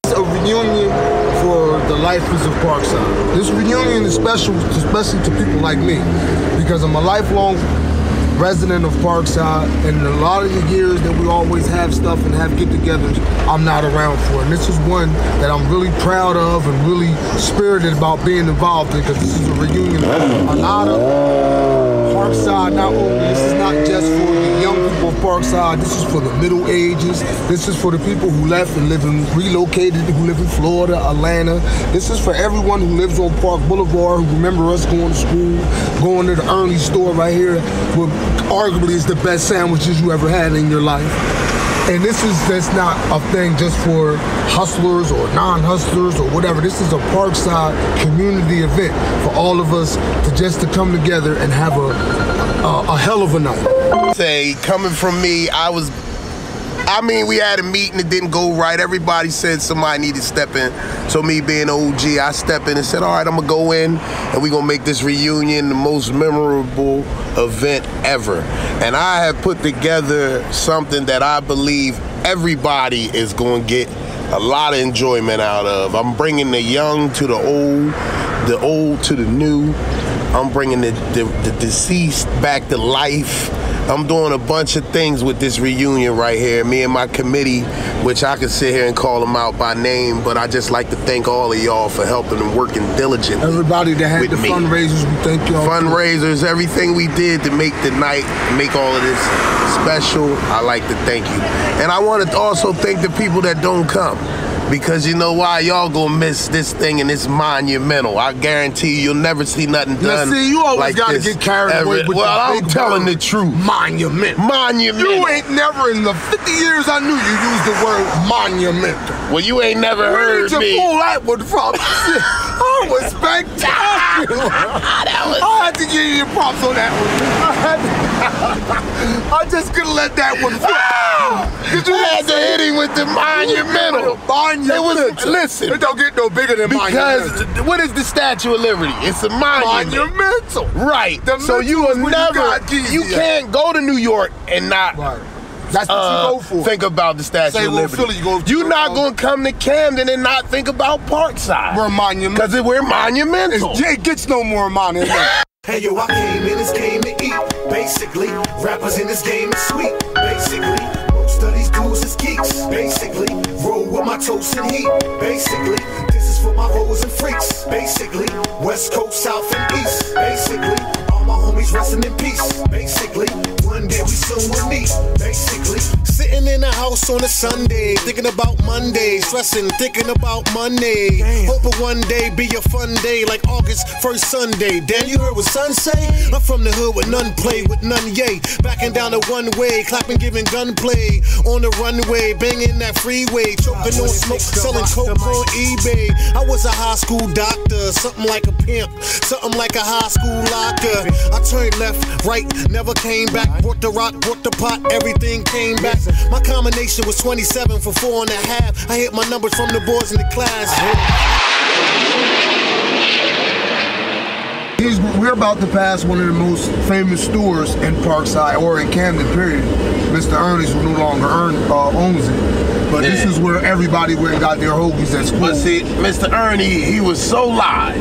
It's a reunion for the lifers of Parkside. This reunion is special, especially to people like me, because I'm a lifelong resident of Parkside, and a lot of the years that we always have stuff and have get-togethers, I'm not around for. And this is one that I'm really proud of and really spirited about being involved in, because this is a reunion of a lot of Parkside. Not only, this is not just for the young people of Parkside, this is for the middle ages. This is for the people who left and relocated, who live in Florida, Atlanta. This is for everyone who lives on Park Boulevard, who remember us going to school, going to the Ernie store right here, where arguably is the best sandwiches you ever had in your life. And that's not a thing just for hustlers or non-hustlers or whatever. This is a Parkside community event for all of us to come together and have a hell of a night. Say, coming from me, we had a meeting that didn't go right. Everybody said somebody needed to step in. So me being OG, I stepped in and said, all right, I'm gonna go in and we're gonna make this reunion the most memorable event ever. And I have put together something that I believe everybody is gonna get a lot of enjoyment out of. I'm bringing the young to the old to the new. I'm bringing the deceased back to life. I'm doing a bunch of things with this reunion right here. Me and my committee, which I could sit here and call them out by name, but I just like to thank all of y'all for helping and working diligently. Everybody that had the fundraisers, we thank y'all. Fundraisers, everything we did to make the night, make all of this special, I like to thank you. And I want to also thank the people that don't come. Because you know why? Y'all gonna miss this thing, and it's monumental. I guarantee you'll never see nothing done. Now, see, you always like gotta get carried away with I'm telling the truth. Monument. Monumental. You ain't never in the 50 years I knew you used the word monumental. Well, you ain't never heard me. Where did you pull that one from? That was spectacular. I had to give you your props on that one. I just couldn't let that one fly. You had to hit him with the monumental. Listen. It don't get no bigger than monumental. Because what is the Statue of Liberty? It's a monument. Monumental. Right. So you will never, you can't go to New York and not that's what you go for. Think about the Statue of Liberty. You're not going to come to Camden and not think about Parkside. We're monumental. Because we're monumental. It gets no more monumental. Hey yo, I came in this game to eat. Basically, rappers in this game is sweet. Basically, most of these dudes is geeks. Basically, roll with my toast and heat. Basically, this is for my hoes and freaks. Basically, West Coast, South and East. Basically, all my homies resting in peace. Basically, one day we soon will meet. Basically, sitting in the house on a Sunday, thinking about Monday, stressing, thinking about Monday. Hoping one day be a fun day like August 1st Sunday. Damn, you heard what son say? I'm from the hood with none play, with none yay. Backing down the one way, clapping, giving gunplay. On the runway, banging that freeway, choking on smoke, selling coke on eBay. I was a high school doctor, something like a pimp, something like a high school locker. I turned left, right, never came back. Brought the rock, brought the pot, everything came back. My combination was 27 for 4.5. I hit my numbers from the boys in the class. We're about to pass one of the most famous stores in Parkside, or in Camden, period. Mr. Ernie's, who no longer owns it. But this is where everybody went and got their hoagies at school. But see, Mr. Ernie, he was so live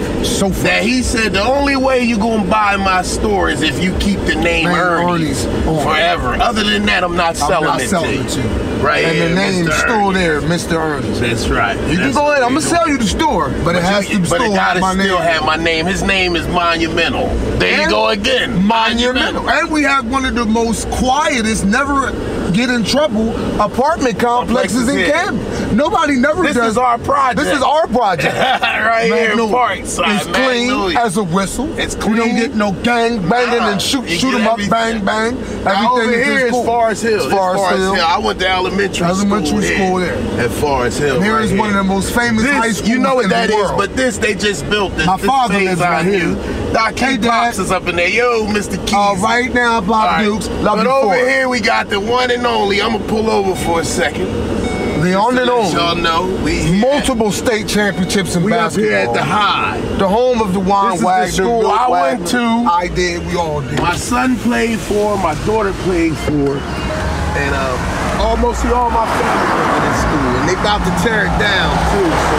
that he said the only way you gonna buy my store is if you keep the name Ernie's forever. Other than that, I'm not selling it to you. Right. And the name's still there, Mr. Ernie's. That's right. You can go ahead. I'm gonna sell you the store, but it has to still have my name. Still have my name. His name is Monumental. There you go again. Monumental. And we have one of the most quietest, never get in trouble apartment complexes in Camden. Nobody never does. This is our project. This is our project. Right here in Parkside. It's clean as a whistle. It's clean. We don't get no gang banging and shoot them up, bang, bang. Now over here is Forest Hill. Forest Hill. I went to elementary school there. At Forest Hill. Here is one of the most famous high schools in the world. You know what that is, but this, they just built this. My father lives right here. Doc Pops is up in there. Yo, Mr. Keys. Right now, Bob Dukes. Love but over here, we got the one and only. I'm going to pull over for a second. The on and on. Y'all know. Multiple state championships in basketball. We up here at the High. The home of the Wine Wagner. This is the school I went to. I did. We all did. My son played for. My daughter played for. And almost all my family live in this school, and they about to tear it down too. So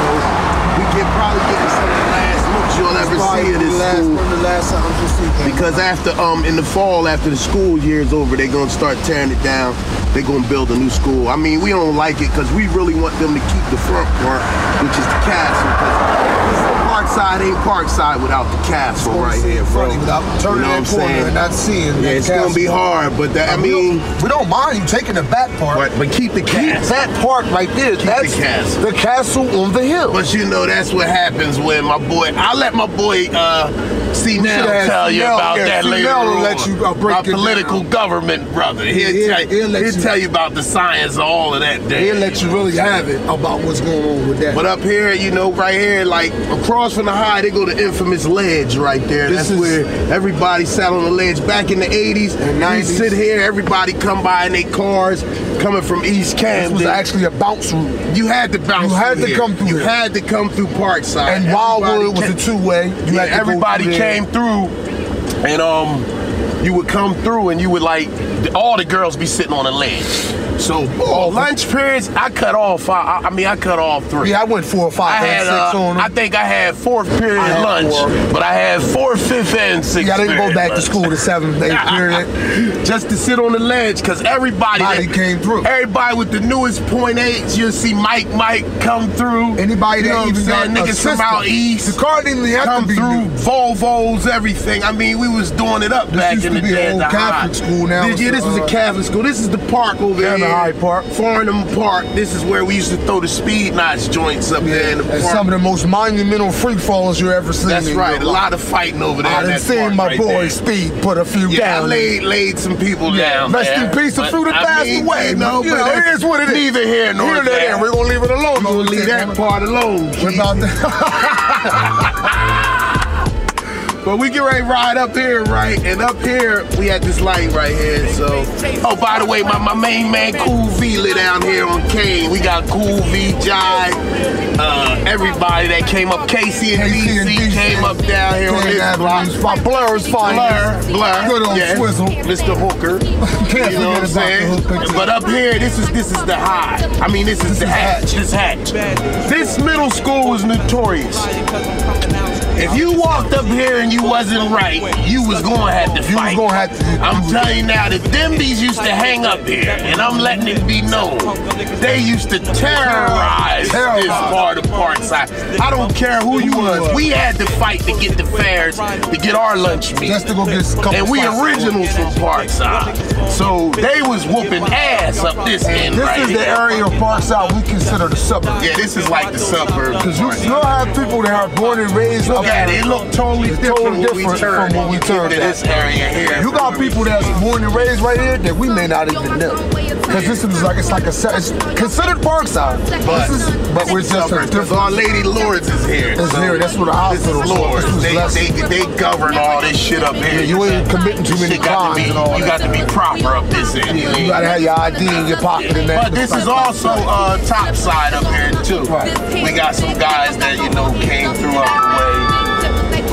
we can probably get some of the last looks you'll ever see of this school. The last time you'll see. Because after in the fall, after the school year's over, they're gonna start tearing it down. They're gonna build a new school. I mean, we don't like it because we really want them to keep the front part, which is the castle. Parkside ain't Parkside without the castle right here, bro. Without turning that corner and not seeing yeah, it's gonna be hard, but that, I mean, we don't mind you taking the back part, but keep the castle. Keep that part right there. That's the castle on the hill. But you know, that's what happens when my boy. I let my boy see now tell you about that later on. Let you my political government brother. He'll tell you about the science of all of that. He'll let you really have it about what's going on with that. But up here, you know, right here, like across from the high, they go to infamous ledge right there. That's where everybody sat on the ledge back in the 80s and 90s. We sit here, everybody come by in their cars coming from East Camden. This was actually a bounce route. You had to bounce. You had to come through. You had to come through Parkside. And Wildwood was a two-way. Everybody came through, and you would come through, and you would like all the girls be sitting on the ledge. So lunch periods, I cut off. I mean, I cut off 3. Yeah, I went 4 or 5 and 6 on them. I think I had 4th period lunch, but I had 4th, 5th, and 6th. Yeah, I didn't go back to school the 7th, 8th period. Just to sit on the ledge, because everybody came through. Everybody with the newest .8s, you'll see Mike come through. Anybody that even got niggas from out east. The car didn't have come to be through. new. Volvos, everything. I mean, we was doing it up back in the day. This used to be an old Catholic school now. Yeah, this was a Catholic school. This is the park over here. Hyde Park. Farnham Park. This is where we used to throw the SpeedKnotts joints up there in the park. Some of the most monumental free falls you ever seen. That's right. A lot of fighting over there. I done seen my boy Speed put a few down. I laid some people down. Rest in peace, a few that passed away. No, but it is what it is. Neither here nor there. We're gonna leave it alone. We're gonna leave that part alone. What about that? But we get ready to ride up here, right? And up here, we had this light right here, so. Oh, by the way, my main man, Cool V, lit down here on Kane. We got Cool V, Jai, everybody that came up. Casey and DC came up down here on this block. Blur's fine. Blur. Good old Swizzle. Mr. Hooker. Can't you know what I'm saying? But up here, this is the high. I mean, this is the hatch. This hatch. This middle school is notorious. If you walked up here and you wasn't right, you was gonna have to fight. You was gonna have to. I'm telling you now, the Dimbies used to hang up here, and I'm letting it be known. They used to terrorize this part of Parkside. I don't care who you was. We had to fight to get the fares, to get our lunch meat. Just to go get a couple. And we originals from Parkside. So they was whooping ass up this end right here. This is the area of Parkside we consider the suburb. Yeah, this is like the suburb. Because you'll have people that are born and raised up there. It looked totally different from what we turned to this area here. You got people that's born and raised right here that we may not even know. Because this is like, it's considered Parkside. But we're just a different. Our Lady Lourdes is here. It's here. That's where the hospital is. Lourdes. They govern all this shit up here. Yeah, you ain't committing too many crimes and all that. You got to be proper up this end. You gotta have your ID in your pocket and that. But this is also top side up here too. Right. We got some guys that, you know, came through up the way.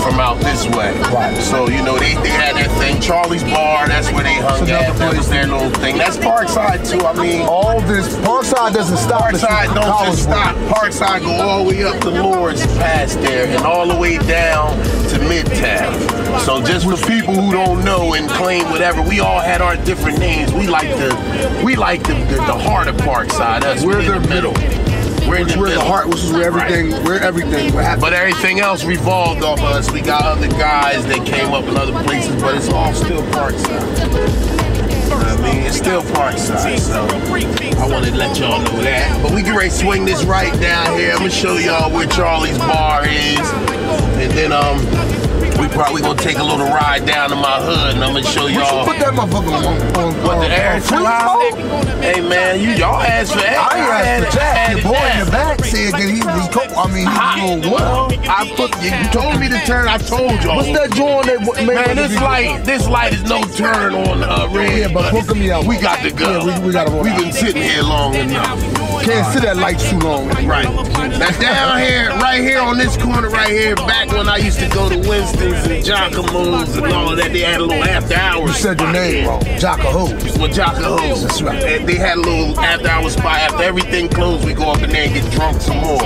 From out this way. Right. So, you know, they had their thing. Charlie's Bar, that's where they hung at. That was their little thing. That's Parkside too. I mean, all this, Parkside doesn't stop. Parkside don't just stop. Parkside go all the way up to Lourdes past there and all the way down to Midtown. So just for people who don't know and claim whatever, we all had our different names. We like the heart of Parkside. Us, we're in the middle. We're the heart, which is where everything, we're happy. But everything else revolved off us. We got other guys that came up in other places, but it's all still Parkside. I mean, it's still Parkside, so I wanted to let y'all know that. But we get ready to swing this right down here. I'm gonna show y'all where Charlie's Bar is, and then we probably gonna take a little ride down to my hood, and I'm gonna show y'all. Put that motherfucker on what the air too loud. Hey man, y'all asked for that. I asked for that. Your boy in the back said that he was cold. I mean, he was well, you told me to turn. I told y'all. What's that joint that man? This light is no turn on red. Yeah, but hook me out. We got to go. Yeah, we got to. We've been sitting here long enough. Can't sit at lights too long. Right. Now down here, right here on this corner right here, back when I used to go to Winston's and Giacomo's and all of that, they had a little after hours. You said your name wrong. Giacomo's. Well, Giacomo's. That's right. And they had a little after hour spot. After everything closed, we go up in there and get drunk some more.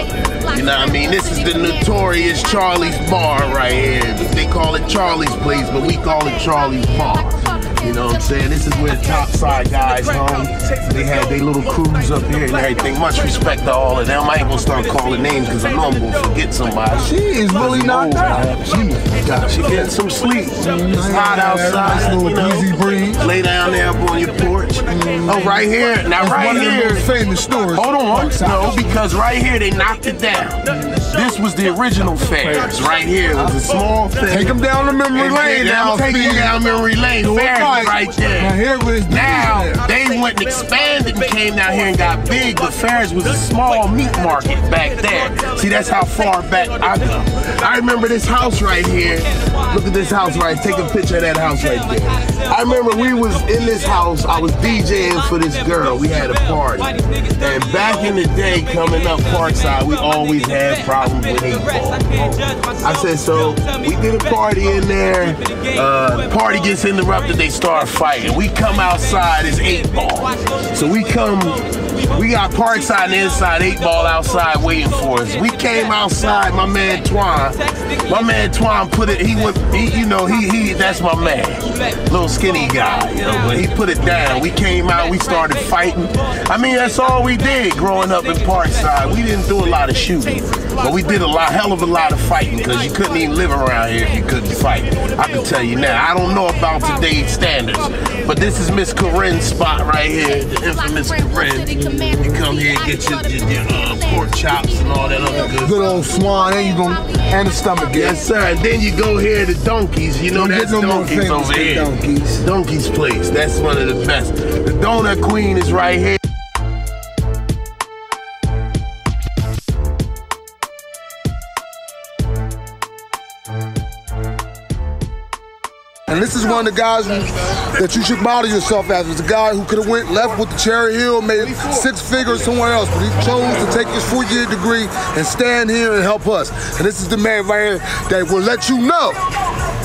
You know what I mean? This is the notorious Charlie's Bar right here. They call it Charlie's Place, but we call it Charlie's Bar. You know what I'm saying? This is where the Parkside guys hung. They had their little crews up here and everything. Much respect to all of them. I ain't gonna start calling names because I know I'm gonna forget somebody. She is really knocked out. She getting some sleep. It's hot outside. Nice little easy breeze. Lay down there up on your porch. Oh, right here. Now, right here. Famous stores. Hold on. No, because right here they knocked it down. This was the original Fairs. Right here. It was a small thing. Take them down the memory lane now. I'm taking you down memory lane. Fairs right there. Now, here was now they went and expanded and came down here and got big, but Fairs was a small meat market back there. See, that's how far back I go. I remember this house right here. Look at this house right. Take a picture of that house right there. I remember we was in this house. I was DJing for this girl. We had a party. And back in the day, coming up Parkside, we always had problems with 8 Ball. I said, so we did a party in there. Party gets interrupted. They start fighting. We come outside. It's 8 Ball. So we got Parkside and inside, 8 Ball outside waiting for us. We came outside. My man Twan put it. That's my man. Little skinny guy, you know. But he put it down. We came out. We started fighting. I mean, that's all we did growing up in Parkside. We didn't do a lot of shooting, but we did hell of a lot of fighting because you couldn't even live around here if you couldn't fight. I can tell you now. I don't know about today's standards, but this is Miss Corinne's spot right here, the infamous Corinne. You come here and get your pork chops and all that other good old swan, and the stomach. Yes, sir. And then you go here to Donkey's. You know that's Donkey's over here. Donkey's place. That's one of the best. The Donut Queen is right here. And this is one of the guys that you should model yourself as. It's a guy who could have went left with the Cherry Hill, made 6 figures somewhere else, but he chose to take his 4-year degree and stand here and help us. And this is the man right here that will let you know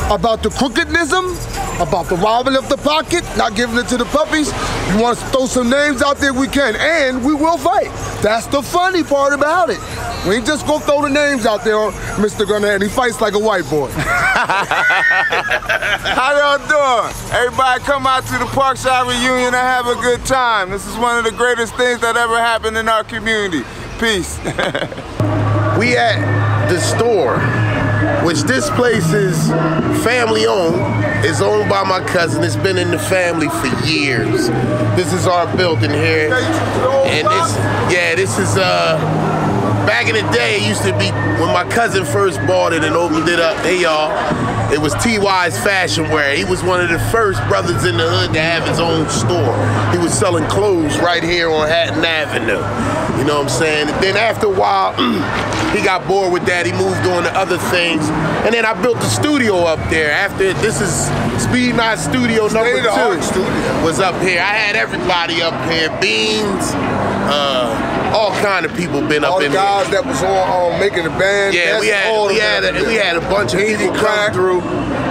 about the crookednism, about the robbing of the pocket, not giving it to the puppies. You want to throw some names out there, we can, and we will fight. That's the funny part about it. We ain't just gonna throw the names out there, Mr. Gunner, and he fights like a white boy. How y'all doing? Everybody come out to the Parkside reunion and have a good time. This is one of the greatest things that ever happened in our community. Peace. We at the store, which this place is family owned. It's owned by my cousin. It's been in the family for years. This is our building here. And this is back in the day, it used to be when my cousin first bought it and opened it up. Hey y'all, it was T.Y.'s Fashion Wear. He was one of the first brothers in the hood to have his own store. He was selling clothes right here on Hatton Avenue. You know what I'm saying? And then after a while, he got bored with that. He moved on to other things. And then I built the studio up there. After this is SpeedKnotts Studio number 2 was up here. I had everybody up here. Beans, all kind of people been up in here. All the guys that was on making the band. Yeah, we had a bunch of people come through.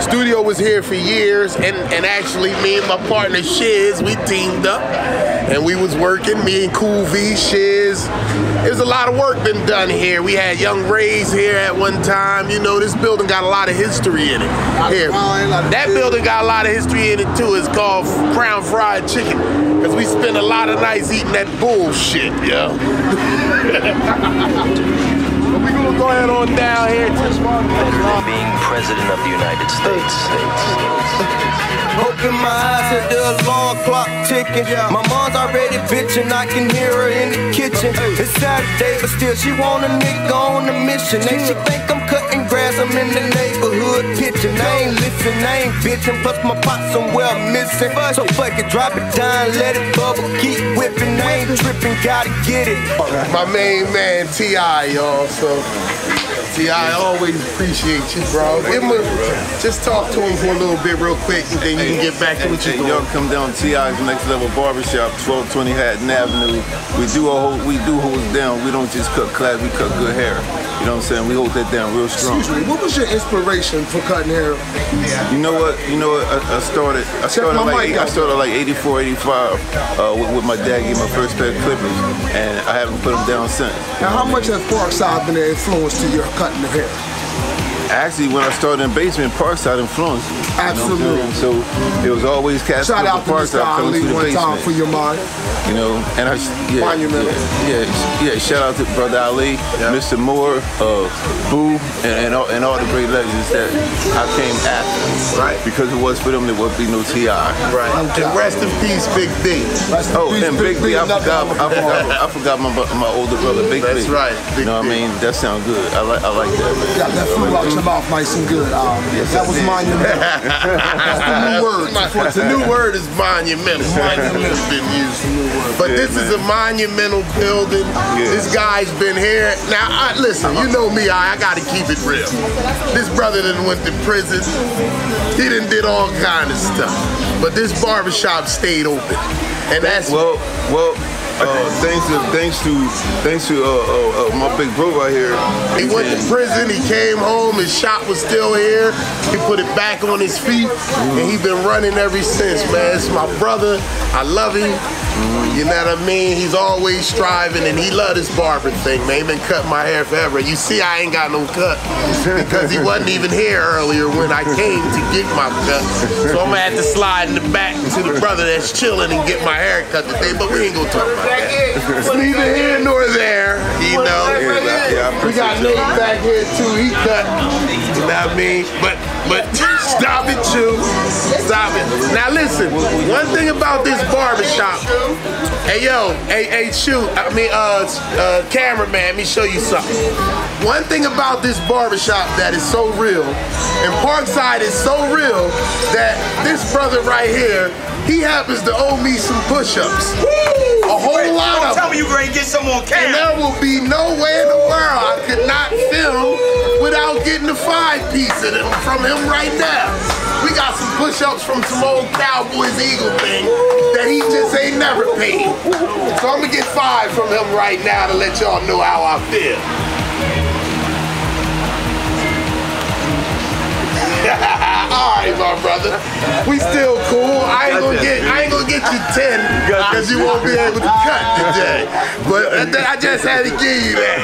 Studio was here for years, and actually me and my partner Shiz, we teamed up, and we was working. Me and Cool V, Shiz. There's a lot of work been done here. We had Young Rays here at one time. You know, this building got a lot of history in it. Here, that building got a lot of history in it too. It's called Crown Fried Chicken, because we spent a lot of nights eating that bullshit, yo. We're gonna go ahead on down here to being President of the United States. Open my eyes at the alarm clock ticking. My mom's already bitching, I can hear her in the kitchen. It's Saturday, but still she want a nigga on a mission. And she think I'm cutting cutting grass, I'm in the neighborhood pitching. I ain't listen, I ain't bitching. Plus my pot somewhere I'm missing. So fuck it, drop it down, let it bubble, keep whipping. I ain't tripping, gotta get it. My main man, T.I., y'all, so T.I., always appreciate you, bro. Give him just talk to him for a little bit real quick, and then you can get back to what you're doing. Y'all come down to T.I.'s Next Level Barbershop, 1220 Hatton Avenue. We do hold it down. We don't just cut class, we cut good hair. You know what I'm saying? We hold that down real strong. Excuse me, what was your inspiration for cutting hair? You know what? I started like 84, 85 with my dad. Gave my first pair of clippers, and I haven't put them down since. Now, how much has Parkside been an influence to your cutting the hair? Actually, when I started in basement, Parkside influenced. Absolutely. You know, so it was always cast shout out to Parkside coming to the one time basement. for your mind. You know, and Monumental. Yeah. Shout out to Brother Ali, Mr. Moore, Boo, and all the great legends that I came after. Right. Because if it was for them, there would be no T.I. Right. And rest in peace, Big B. And Big B, I forgot my older brother, Big B. That's right. You know what I mean? That sounds good. I like that, man. Got that flew out your mouth nice and good. That was monumental. That's the new word. The new word is monumental. Monumental has been used. But this is a monumental building. This guy's been here. Now, listen, you know me, I got to keep it real. This brother done went to prison. He done did all kind of stuff. But this barbershop stayed open. And that's... Well, thanks to my big bro right here. He went to prison, he came home, his shop was still here. He put it back on his feet, and he been running ever since, man. It's my brother, I love him. You know what I mean? He's always striving, and he love this barber thing, man. He been cutting my hair forever. You see, I ain't got no cut because he wasn't even here earlier when I came to get my cut. So I'm gonna have to slide in the back to the brother that's chilling and get my hair cut today, but we ain't gonna talk about that. It's neither here nor there, you know. We got Nate back here too, he cut. You know what I mean? But stop it, Chew. Stop it. Now listen, one thing about this barbershop. Hey yo, hey Chew, cameraman, let me show you something. One thing about this barbershop that is so real, and Parkside is so real, that this brother right here, he happens to owe me some push-ups. A whole lot of them. Tell me you gonna get some on camera. And there will be no way in the world I could not film without getting a 5-piece of them from him right now. We got some push-ups from some old Cowboys Eagle thing that he just ain't never paid. So I'm gonna get 5 from him right now to let y'all know how I feel. Alright, my brother. We still cool. I ain't gonna get you 10 because you won't be able to cut today. But I just had to give you that,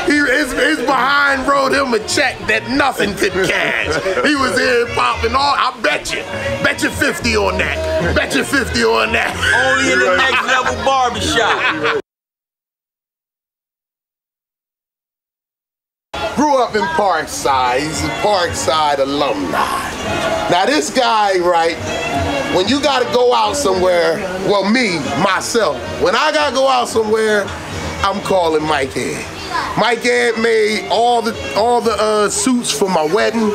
His behind wrote him a check that nothing could cash. He was here popping all. I bet you 50 on that. Bet you 50 on that. Only in the Next Level Barbershop. Grew up in Parkside. He's a Parkside alumni. Now this guy, right, when you gotta go out somewhere, well myself, when I gotta go out somewhere, I'm calling Mike Ed. Mike Ed made all the suits for my wedding,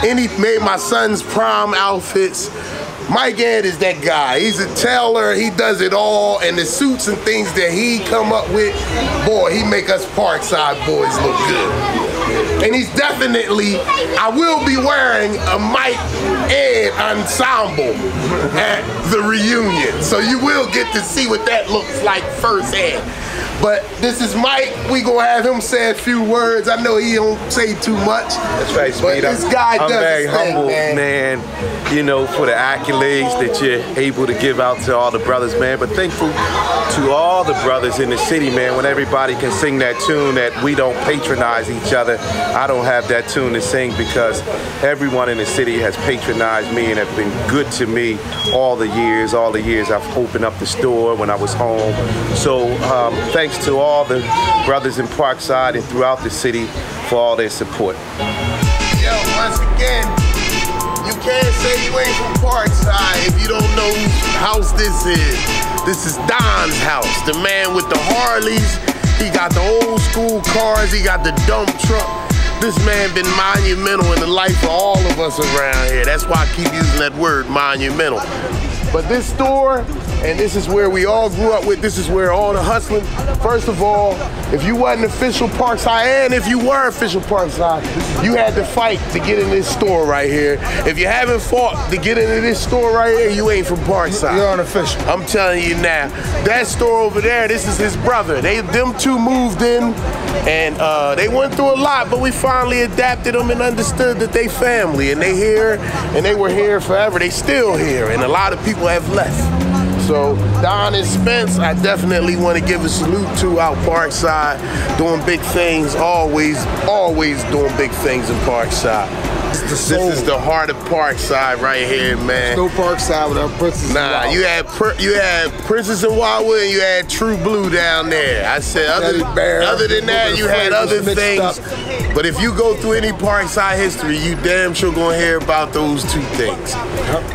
and he made my son's prom outfits. Mike Ed is that guy. He's a tailor, he does it all, and the suits and things that he come up with, boy, he make us Parkside boys look good. And he's definitely, I will be wearing a Mike Ed ensemble at the reunion. So you will get to see what that looks like firsthand. But this is Mike. We gonna have him say a few words. I know he don't say too much. That's right, Speed. But this guy I'm does very his thing, humble, man. You know, for the accolades that you're able to give out to all the brothers, man. But thankful to all the brothers in the city, man. When everybody can sing that tune, that we don't patronize each other. I don't have that tune to sing because everyone in the city has patronized me and have been good to me all the years I've opened up the store when I was home. So thanks to all the brothers in Parkside and throughout the city for all their support. Yo, once again, you can't say you ain't from Parkside if you don't know whose house this is. This is Don's house, the man with the Harleys. He got the old school cars, he got the dump truck. This man been monumental in the life of all of us around here. That's why I keep using that word, monumental. But this store, and this is where we all grew up with, this is where all the hustling, first of all, if you wasn't official Parkside, and if you were official Parkside, you had to fight to get in this store right here. If you haven't fought to get into this store right here, you ain't from Parkside. You're unofficial. I'm telling you now. That store over there, this is his brother. Them two moved in, and they went through a lot, but we finally adapted them and understood that they family, and they here, and they were here forever. They still here, and a lot of people have left. So Don and Spence, I definitely want to give a salute to out Parkside, doing big things, always doing big things in Parkside. This is the heart of Parkside right here, man. No Parkside without Princess. Nah, you had Princess and Wildwood, and you had True Blue down there. I said other than that, you had other things. But if you go through any Parkside history, you damn sure gonna hear about those two things.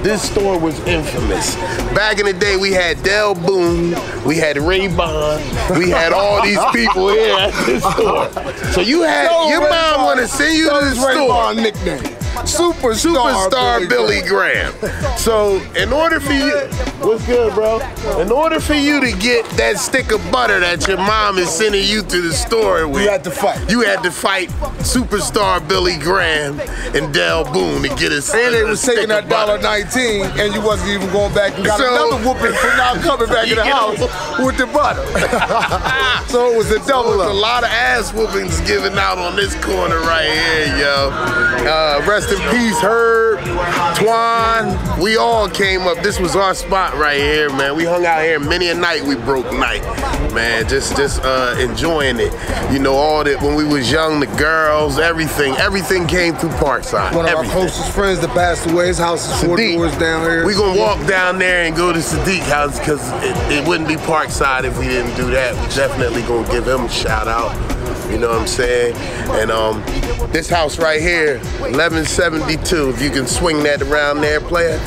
This store was infamous. Back in the day, we had Del Boone, we had Ray Bond, we had all these people here at this store. So you had your mom want to send you to the store. Nickname. Superstar Billy Graham. So in order for you, what's good, bro? In order for you to get that stick of butter that your mom is sending you to the store with, you had to fight. You had to fight Superstar Billy Graham and Del Boone to get us. And they was taking that $1.19, and you wasn't even going back and got another whooping for not coming back in the house with the butter. So it was a double up. A lot of ass whoopings given out on this corner right here, yo. Rest in peace, Herb, Twan. We all came up. This was our spot right here, man. We hung out here many a night. We broke night, man. Just enjoying it. You know, all that when we was young, the girls, everything came through Parkside. One of our closest friends that passed away. His house is 4 doors down here. We gonna walk down there and go to Sadiq's house because it wouldn't be Parkside if we didn't do that. We definitely gonna give him a shout out. You know what I'm saying? And this house right here, 1172. If you can swing that around there, player.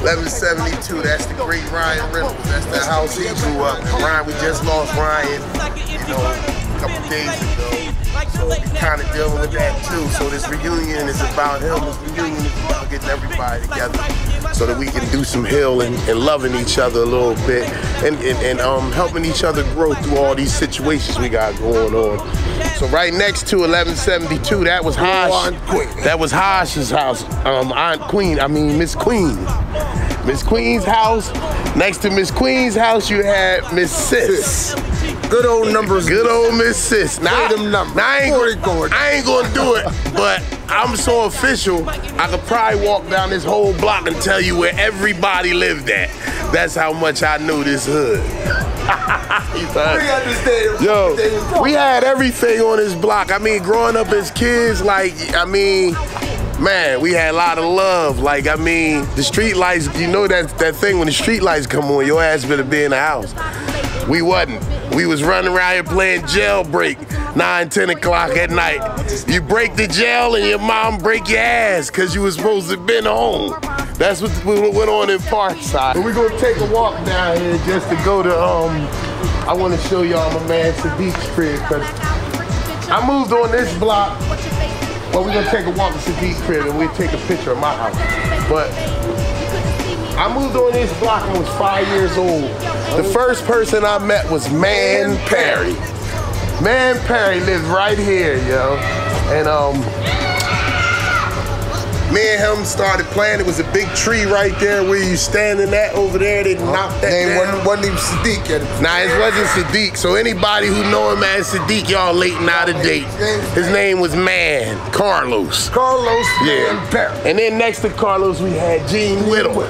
1172. That's the great Ryan Reynolds. That's the house he grew up in. Ryan, we just lost Ryan, you know, a couple days ago. So we kind of dealing with that too. So this reunion is about him. This reunion is about getting everybody together so that we can do some healing and loving each other a little bit and helping each other grow through all these situations we got going on. So right next to 1172, that was Hosh. That was Hosh's house. Miss Queen. Miss Queen's house. Next to Miss Queen's house, you had Miss Sis. Good old numbers. Good old Miss Sis. Now, I ain't gonna do it, but I'm so official, I could probably walk down this whole block and tell you where everybody lived at. That's how much I knew this hood. Yo, we had everything on this block. I mean, growing up as kids, man, we had a lot of love. The street lights, you know that thing when the street lights come on, your ass better be in the house. We wasn't. We was running around here playing jailbreak, 9, 10 o'clock at night. You break the jail and your mom break your ass because you was supposed to have been home. That's what went on in Parkside. We're gonna take a walk down here just to go to, I wanna show y'all my man Sadiq's crib, because I moved on this block, but we're gonna take a walk to Sadiq's crib and we'll take a picture of my house. But I moved on this block when I was 5 years old. The first person I met was Man Perry. Man Perry lived right here, yo. And me and him started playing. It was a big tree right there where you standing at over there. They knocked that down. Wasn't even Sadiq yet. Nah, it wasn't Sadiq. So anybody who know him as Sadiq, y'all late and out of date. His name was Man Carlos. Man Perry. And then next to Carlos, we had Gene Whittle.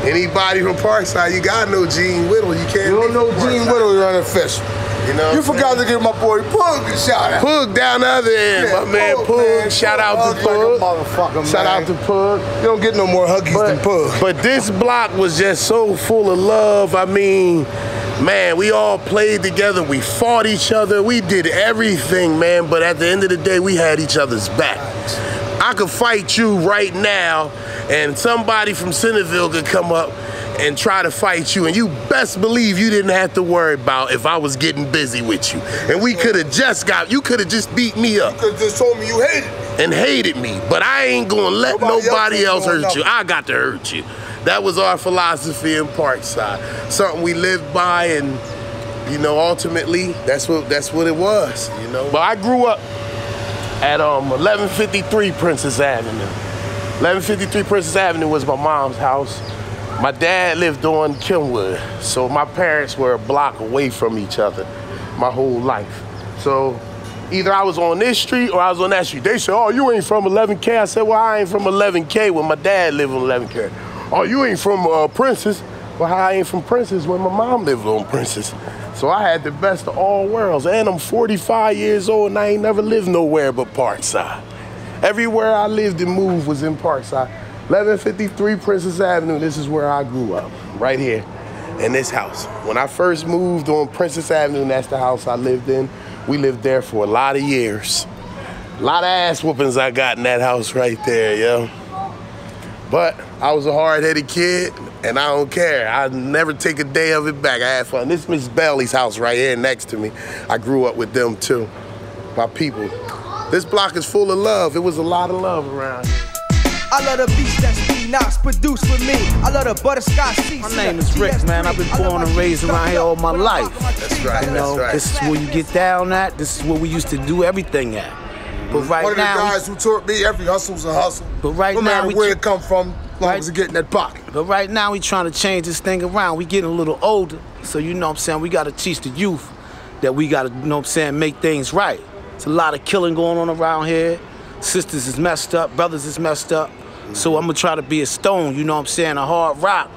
Anybody from Parkside, you gotta know Gene Whittle. You can't. You don't know Gene Whittle, you're unofficial. You know, you forgot to give my boy Pug a shout out. Pug down the other end, my man Pug. Shout out to Pug. Shout out to Pug. You don't get no more huggies than Pug. But this block was just so full of love. I mean, man, we all played together. We fought each other. We did everything, man. But at the end of the day, we had each other's back. I could fight you right now, and somebody from Centerville could come up and try to fight you, and you best believe you didn't have to worry about if I was getting busy with you. And we could have you could have just beat me up. You could have just told me you hated me. And hated me, but I ain't gonna let nobody else hurt you. I got to hurt you. That was our philosophy in Parkside. Something we lived by, and you know, ultimately, that's what it was, you know. But I grew up at 1153 Princess Avenue. 1153 Princess Avenue was my mom's house. My dad lived on Kenwood, so my parents were a block away from each other my whole life. So either I was on this street or I was on that street. They said, oh, you ain't from 11K. I said, well, I ain't from 11K when my dad lived on 11K. Oh, you ain't from Princess. Well, I ain't from Princess when my mom lived on Princess. So I had the best of all worlds. And I'm 45 years old and I ain't never lived nowhere but Parkside. Everywhere I lived and moved was in Parkside. 1153 Princess Avenue, this is where I grew up, right here in this house. When I first moved on Princess Avenue, and that's the house I lived in, we lived there for a lot of years. A lot of ass whoopings I got in that house right there, yo. But I was a hard-headed kid, and I don't care. I never take a day of it back. I had fun. This is Miss Bailey's house right here next to me. I grew up with them too, my people. This block is full of love. It was a lot of love around here. I love the beats that SpeedKnotts produce for me. I love the butterscotch seats. My name is Rick, man. I've been born and raised around here all my life. That's right, you know, that's right. This is where you get down at. This is where we used to do everything at. But right One of the now, guys who taught me every hustle's a hustle. But right no now, matter where it come from, as long as it get in that pocket. But right now, we trying to change this thing around. We getting a little older, so you know what I'm saying, we got to teach the youth that we got to, you know what I'm saying, make things right. There's a lot of killing going on around here. Sisters is messed up, brothers is messed up. So I'm gonna try to be a stone, you know what I'm saying, a hard rock,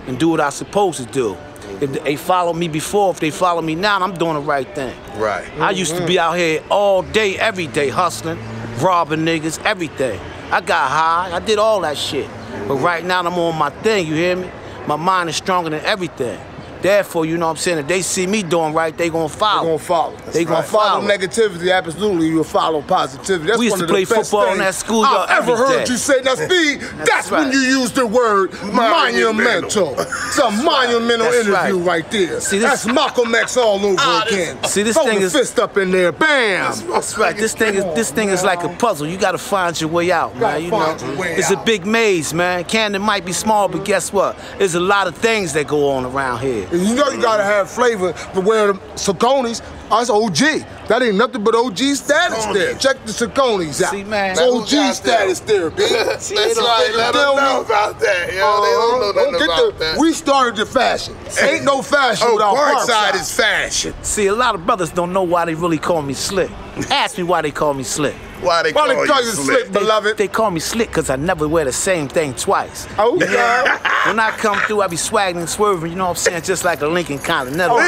and do what I'm supposed to do. If they follow me before, if they follow me now, I'm doing the right thing. Right. I used to be out here all day, every day, hustling, robbing niggas, everything. I got high, I did all that shit. But right now, I'm on my thing, you hear me? My mind is stronger than everything. Therefore, you know what I'm saying, if they see me doing right, they gonna follow. They gonna follow. They gonna follow. Negativity, absolutely, you'll follow positivity. That's we used one to of the play best football things in that schoolyard I've ever heard day. you say. Now, Speed, that's right. when you use the word monumental. It's a monumental interview right there. See, this, that's Malcolm X all over again. See, this Throw thing the is fist up in there, bam. That's right. This thing is like a puzzle. You gotta find your way out, man. You know, it's a big maze, man. Camden might be small, but guess what? There's a lot of things that go on around here. And you know you gotta have flavor to wear the Sauconys. That's OG. That ain't nothing but OG status there. Check the Sauconys out. See, man. It's OG status there, B. That's right. Let them know about that. Yo, they don't know nothing about that. We started the fashion. Ain't no fashion without Parkside is fashion. See, a lot of brothers don't know why they really call me Slick. Ask me why they call me Slick. Why they call you Slick, beloved? They call me Slick because I never wear the same thing twice. Oh, God. When I come through, I be swagging and swerving, you know what I'm saying? Just like a Lincoln Continental. Oh,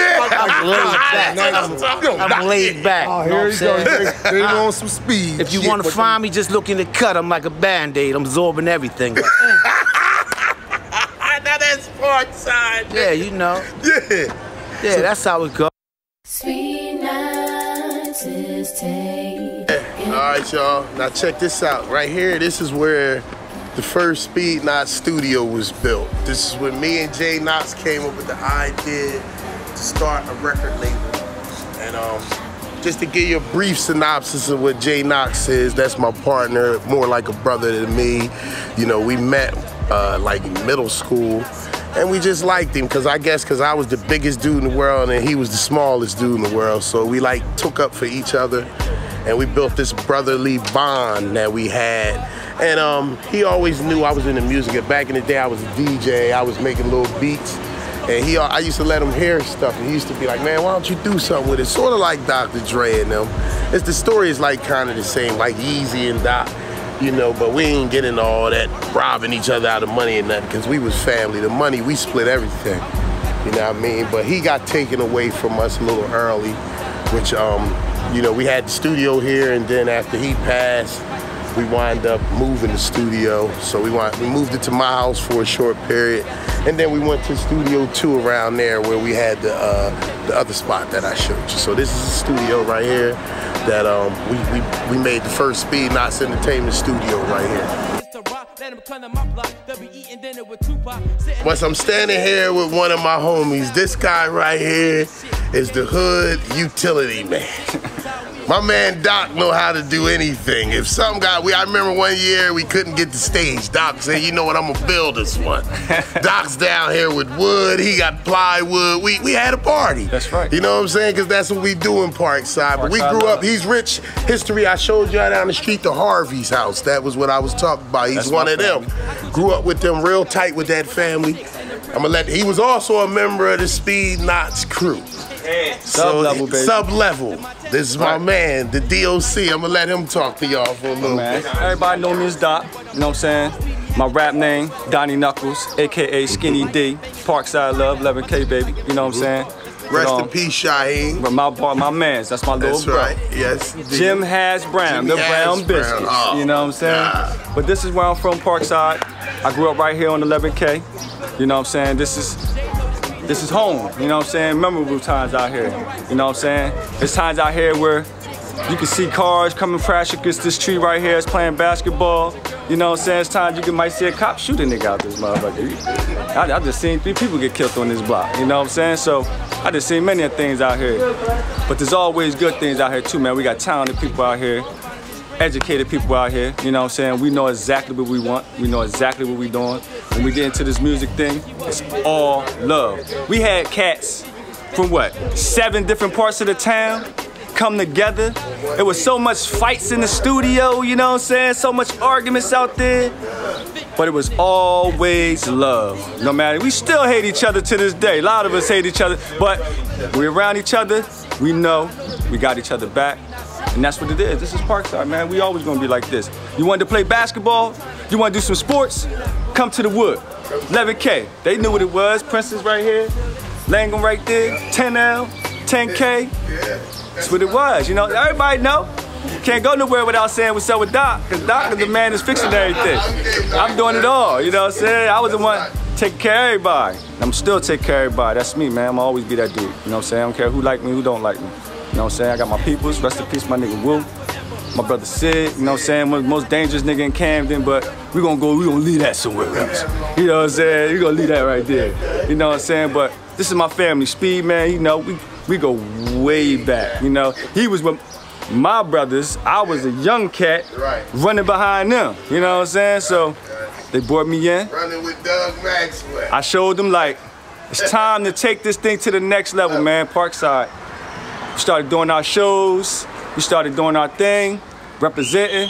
I'm laid back. Oh, You know here what you I'm go. saying? They on some speed. If you want to find me, just look in the cut. I'm like a Band-Aid. I'm absorbing everything. Now that's Parkside. Yeah, you know. Yeah, that's how it goes. SpeedKnotts is taking. All right, y'all. Now check this out. Right here, this is where the first SpeedKnotts studio was built. This is when me and Jay Knotts came up with the idea to start a record label. And just to give you a brief synopsis of what Jay Knotts is, that's my partner, more like a brother than me. You know, we met like in middle school. And we just liked him because I was the biggest dude in the world and he was the smallest dude in the world. So we like took up for each other and we built this brotherly bond that we had. And he always knew I was into music. And back in the day, I was a DJ. I was making little beats. And I used to let him hear stuff. And he used to be like, man, why don't you do something with it? Sort of like Dr. Dre and them. The story is like kind of the same, like Yeezy and Doc. You know, but we ain't getting all that robbing each other out of money and nothing because we was family. The money, we split everything, you know what I mean? But he got taken away from us a little early, which, you know, we had the studio here and then after he passed, we wind up moving the studio. So we moved it to my house for a short period. And then we went to Studio 2 around there where we had the other spot that I showed you. So this is the studio right here that we made the first SpeedKnotts Entertainment studio right here. Once I'm standing here with one of my homies, this guy right here is the hood utility man. My man Doc know how to do anything. If something got, I remember one year we couldn't get the stage. Doc said, you know what, I'm gonna build this one. Doc's down here with wood, he got plywood. We had a party. That's right. You know what I'm saying? Because that's what we do in Parkside. But we grew up, he's rich history. I showed you down the street to Harvey's house. That was what I was talking about. He's one of them. Grew up with them, real tight with that family. He was also a member of the SpeedKnotts crew. Sub-level, baby. Sub-level. This is my man, the DOC. I'm gonna let him talk to y'all for a little bit. Everybody know me as Doc, you know what I'm saying? My rap name, Donnie Knuckles, AKA Skinny D. Parkside Love, 11K, baby, you know what I'm saying? Rest in peace, Shaheen. My mans, that's my little brother. That's right, yes. Jim Has Brown, the Brown Biscuits, you know what I'm saying? Yeah. But this is where I'm from, Parkside. I grew up right here on 11K, you know what I'm saying? This is home, you know what I'm saying? Memorable times out here, you know what I'm saying? There's times out here where you can see cars coming crash against this tree right here. It's playing basketball, you know what I'm saying? There's times you might see a cop shoot a nigga out this motherfucker. I just seen 3 people get killed on this block, you know what I'm saying? So I just seen many things out here. But there's always good things out here too, man. We got talented people out here, educated people out here, you know what I'm saying? We know exactly what we want. We know exactly what we're doing. When we get into this music thing, it's all love. We had cats from what, 7 different parts of the town come together. It was so much fights in the studio, you know what I'm saying? So much arguments out there. But it was always love. No matter, we still hate each other to this day. A lot of us hate each other, but we're around each other. We know we got each other back. And that's what it is. This is Parkside, man. We always gonna be like this. You wanted to play basketball? You wanna do some sports? Come to the wood. 11K. They knew what it was. Princess right here. Langham right there. 10L, 10K. That's what it was. You know, everybody know. Can't go nowhere without saying what's up with Doc, because Doc is the man that's fixing everything. I'm doing it all, you know what I'm saying? I was the one taking care of everybody. I'm still taking care of everybody. That's me, man. I'm always be that dude. You know what I'm saying? I don't care who like me, who don't like me. You know what I'm saying? I got my peoples. Rest in peace, my nigga Will. My brother Sid, you know what I'm saying? One of the most dangerous nigga in Camden, but we gonna leave that somewhere else. You know what I'm saying? We gonna leave that right there. You know what I'm saying? But this is my family, Speed, man. You know, we go way back. You know, he was with my brothers. I was a young cat running behind them. You know what I'm saying? So they brought me in. Running with Doug Maxwell. I showed them like, it's time to take this thing to the next level, man. Parkside. We started doing our shows. We started doing our thing, representing.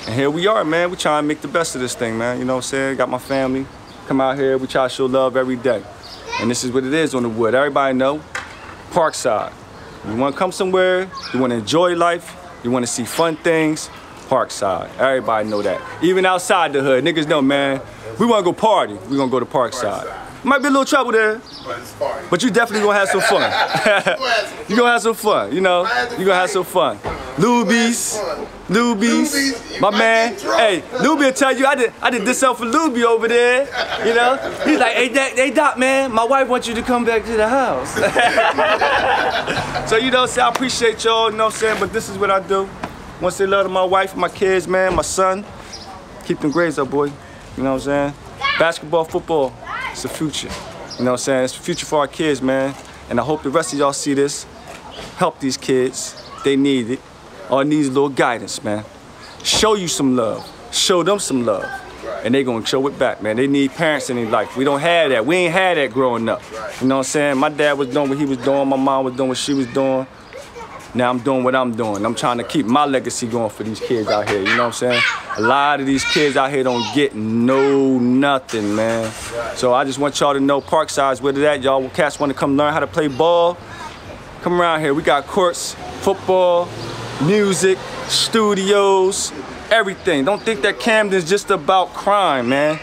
And here we are, man. We trying to make the best of this thing, man. You know what I'm saying? Got my family. Come out here. We try to show love every day. And this is what it is on the wood. Everybody know, Parkside. You want to come somewhere, you want to enjoy life, you want to see fun things, Parkside. Everybody know that. Even outside the hood, niggas know, man, we want to go party, we going to go to Parkside. Might be a little trouble there, but you definitely going to have some fun. You going to have some fun, you know? You going to have some fun. Luby's, my man. Hey, Luby will tell you, I did this out for Luby over there, you know? He's like, hey Doc, man, my wife wants you to come back to the house. So, you know what I'm saying, I appreciate y'all, you know what I'm saying, but this is what I do. Want to say love to my wife, my kids, man, my son. Keep them grades up, boy. You know what I'm saying? Basketball, football, it's the future. You know what I'm saying? It's the future for our kids, man. And I hope the rest of y'all see this. Help these kids. They need it. All needs a little guidance, man. Show you some love. Show them some love. And they gonna show it back, man. They need parents in their life. We don't have that. We ain't had that growing up. You know what I'm saying? My dad was doing what he was doing. My mom was doing what she was doing. Now I'm doing what I'm doing. I'm trying to keep my legacy going for these kids out here. You know what I'm saying? A lot of these kids out here don't get nothing, man. So I just want y'all to know Parkside's where it at. Y'all cats want to come learn how to play ball. Come around here. We got courts, football, music, studios, everything. Don't think that Camden's just about crime, man.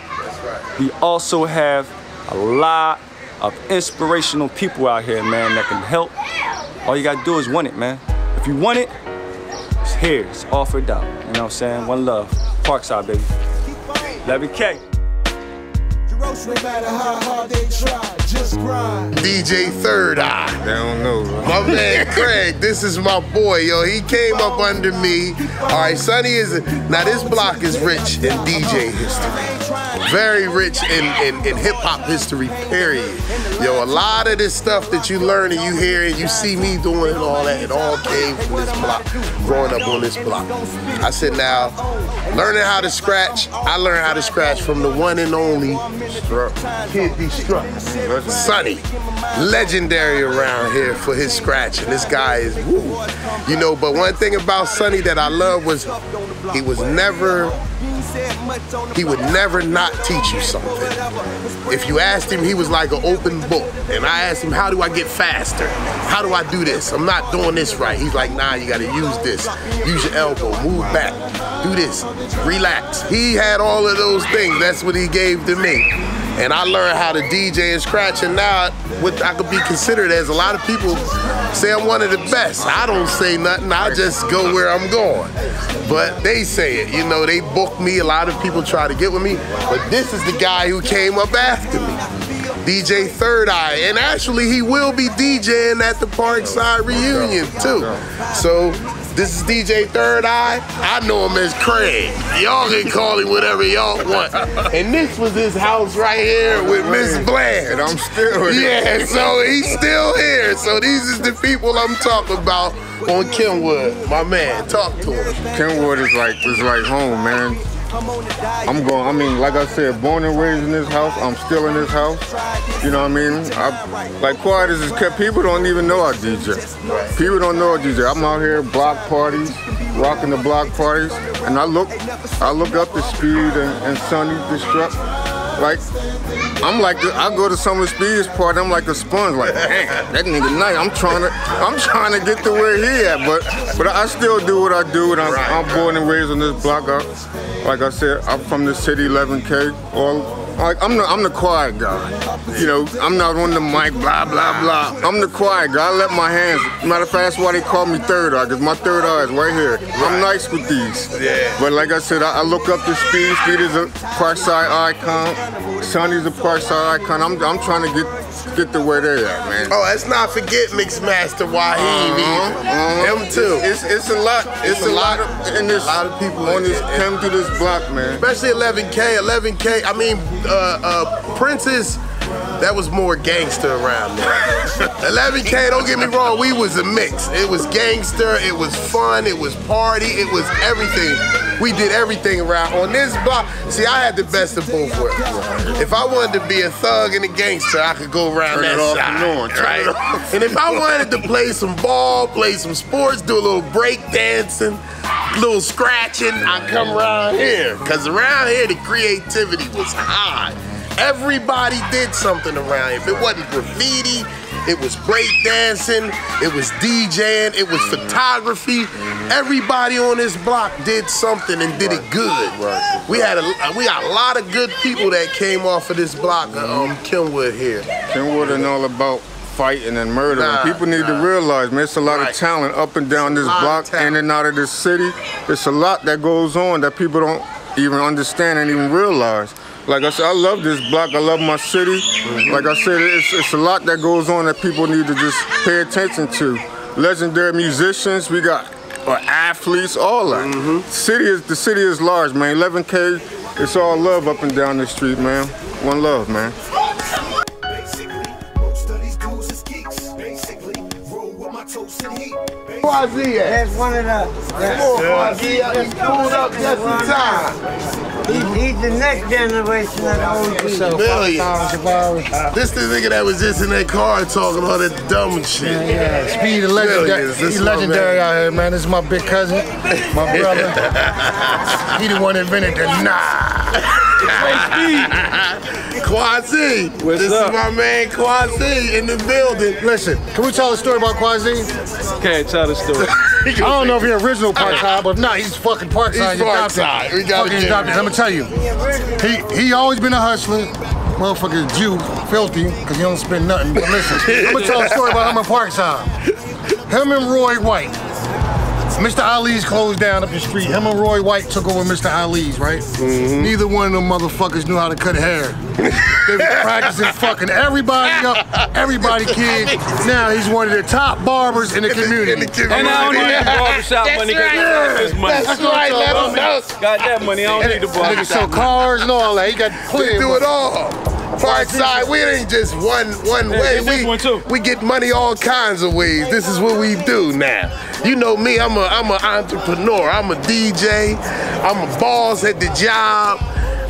We also have a lot of inspirational people out here, man, that can help. All you gotta do is want it, man. If you want it, it's here, it's offered out. You know what I'm saying? One love. Parkside, baby. 11K. No matter how hard they try, just grind. DJ Third Eye. They don't know. My man Craig, this is my boy, yo. He came up under me. All right, Sonny is, now this block is rich in DJ history. Very rich in hip hop history, period. Yo, a lot of this stuff that you learn and you hear and you see me doing and all that, it all came from this block, growing up on this block. I said, now, learning how to scratch, I learned how to scratch from the one and only Kid Destruct. Sonny, legendary around here for his scratching. This guy is woo. You know, but one thing about Sonny that I love was he would never not teach you something. If you asked him, he was like an open book. And I asked him, how do I get faster? How do I do this? I'm not doing this right. He's like, nah, you gotta use this. Use your elbow, move back, do this, relax. He had all of those things. That's what he gave to me. And I learned how to DJ and scratch, and now what I could be considered as, a lot of people say I'm one of the best. I don't say nothing, I just go where I'm going. But they say it, you know, they book me, a lot of people try to get with me, but this is the guy who came up after me. DJ Third Eye, and actually he will be DJing at the Parkside reunion too. So this is DJ Third Eye. I know him as Craig. Y'all can call him whatever y'all want. And this was his house right here with Miss Bland. And I'm still here. Yeah, so he's still here. So these is the people I'm talking about on Kenwood. My man, talk to him. Kenwood is like home, man. I'm going, I mean, like I said, born and raised in this house. I'm still in this house. You know what I mean? Like quiet as it's kept, people don't even know I DJ. People don't know I DJ. I'm out here block parties, rocking the block parties, and I look up to Speed and Sonny Destruct. Like, I go to some of the Speed's party, I'm like a sponge, like, damn, that nigga nice. I'm trying to get to where he at, but I still do what I do, and I'm born and raised on this block. Like I said, I'm from the city, 11K. I'm the quiet guy. You know, I'm not on the mic, blah, blah, blah. I'm the quiet guy. I let my hands. Matter of fact, that's why they call me Third Eye, because my third eye is right here. I'm nice with these. Yeah. But like I said, I look up to Speed. Speed is a Parkside icon. Sonny's a Parkside icon. I'm trying to get to where they're at, man. Oh, let's not forget Mixmaster Wahid. Him too. It's a lot. It's a lot in this. A lot of people on this came through this block, man. Especially 11K. 11K. I mean, Prince's. That was more gangster around there. 11K, don't get me wrong, we was a mix. It was gangster, it was fun, it was party, it was everything. We did everything around. On this block, see, I had the best of both worlds. If I wanted to be a thug and a gangster, I could go around that side, right? And if I wanted to play some ball, play some sports, do a little break dancing, a little scratching, I'd come around here. Because around here, the creativity was high. Everybody did something around here. If it wasn't graffiti, it was break dancing, it was DJing, it was photography. Everybody on this block did something and did it good. We got a lot of good people that came off of this block, Kenwood here. Kenwood ain't all about fighting and murder. People need to realize, man, it's a lot of talent up and down this block, in and out of this city. It's a lot that goes on that people don't even understand and even realize. Like I said, I love this block, I love my city. Like I said, it's a lot that goes on that people need to just pay attention to. Legendary musicians, we got athletes, all that. The city is large, man. 11K, it's all love up and down the street, man. One love, man. Quasi, that's one of the. He's pulled up just in time. He's the next generation of the OG. This the nigga that was just in that car talking all that dumb shit. Yeah. Speed, the legendary. He's legendary out here, man. This is my big cousin, my brother. He the one that invented the Quasi. This is my man Quasi in the building. Listen, can we tell a story about Quasi? Can't tell the story. I don't know if he's original Parkside, but no, he's fucking Parkside. He's Parkside. We got it. Let me tell you, he always been a hustler. Motherfucker Jew, filthy, because he don't spend nothing. But listen, I'm gonna tell a story about him and Parkside. Him and Roy White. Mr. Ali's closed down up the street. Him and Roy White took over Mr. Ali's, right? Neither one of them motherfuckers knew how to cut hair. They were practicing fucking everybody up, everybody kid. Now he's one of the top barbers in the community. And I don't need the barbershop money because his money. That's right, let him know. Got that money, I don't need the barbershop. Niggas sell cars and all that. He got plenty. We do it all. Parkside, we ain't just one way. We get money all kinds of ways. This is what we do now. You know me, I'm an entrepreneur. I'm a DJ. I'm a boss at the job.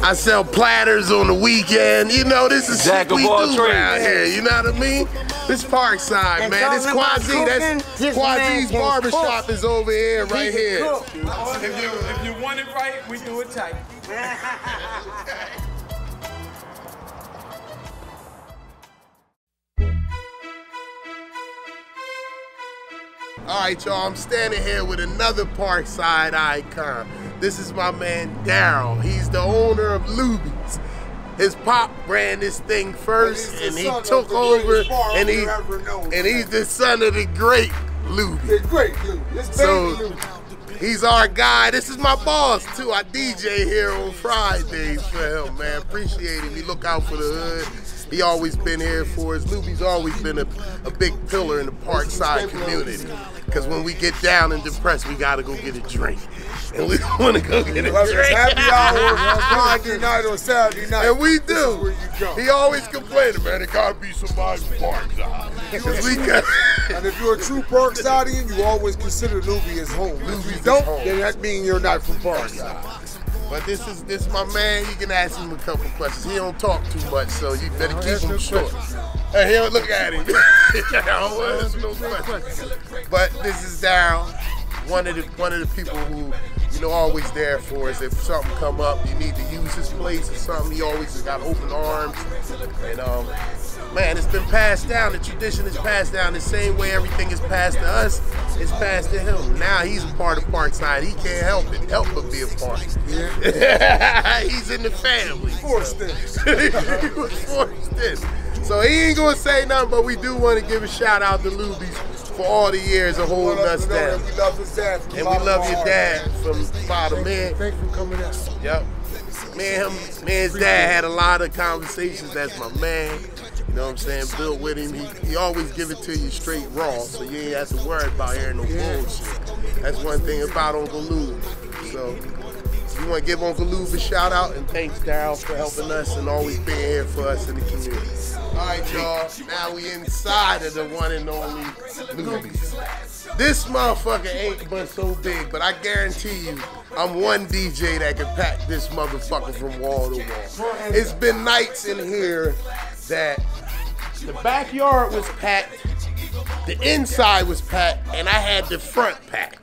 I sell platters on the weekend. You know, this is shit we do around here. You know what I mean? This Parkside, man. This Quasi, that's Quasi's Barbershop is over here, right here. If you want it right, we do it tight. All right, y'all, I'm standing here with another Parkside icon. This is my man, Daryl. He's the owner of Luby's. His pop ran this thing first, and he took over, and he's the son of the great Luby. The great Luby. So he's our guy. This is my boss, too. I DJ here on Fridays for him, man. Appreciate him. He look out for the hood. He always been here for us. Luby's always been a big pillar in the Parkside community. Because when we get down and depressed, we gotta go get a drink. And we want to go get a drink. It's happy hour on Friday night or Saturday night. And we do. He always complaining, man, it gotta be somebody from Parkside. And if you're a true Parksidean, you always consider Luby as home. If you don't, then that means you're not from Parkside. But this is my man. You can ask him a couple questions. He don't talk too much, so you better keep him short. Hey, here, look at him. But this is Daryl, one of the people who, you know, always there for us. If something come up, you need to use his place or something, he always has got open arms. And man, it's been passed down. The tradition is passed down the same way everything is passed to us. It's passed to him. Now he's a part of Parkside. He can't help but be a part. Yeah. He's in the family. Forced in. He was forced in. So he ain't gonna say nothing, but we do want to give a shout out to Luby's for all the years of holding us down. We love his dad. And we love your dad from bottom man. Thanks for coming out. Yep. Me and his dad had a lot of conversations. That's my man. You know what I'm saying? Built with him. He always give it to you straight raw, so you ain't have to worry about hearing no bullshit. That's one thing about Uncle Lube. So we want to give Uncle Lube a shout out, and thanks Daryl for helping us and always being here for us in the community. All right, y'all. Now we inside of the one and only Luby's. This motherfucker ain't but so big, but I guarantee you, I'm one DJ that can pack this motherfucker from wall to wall. It's been nights in here that the backyard was packed, the inside was packed, and I had the front packed.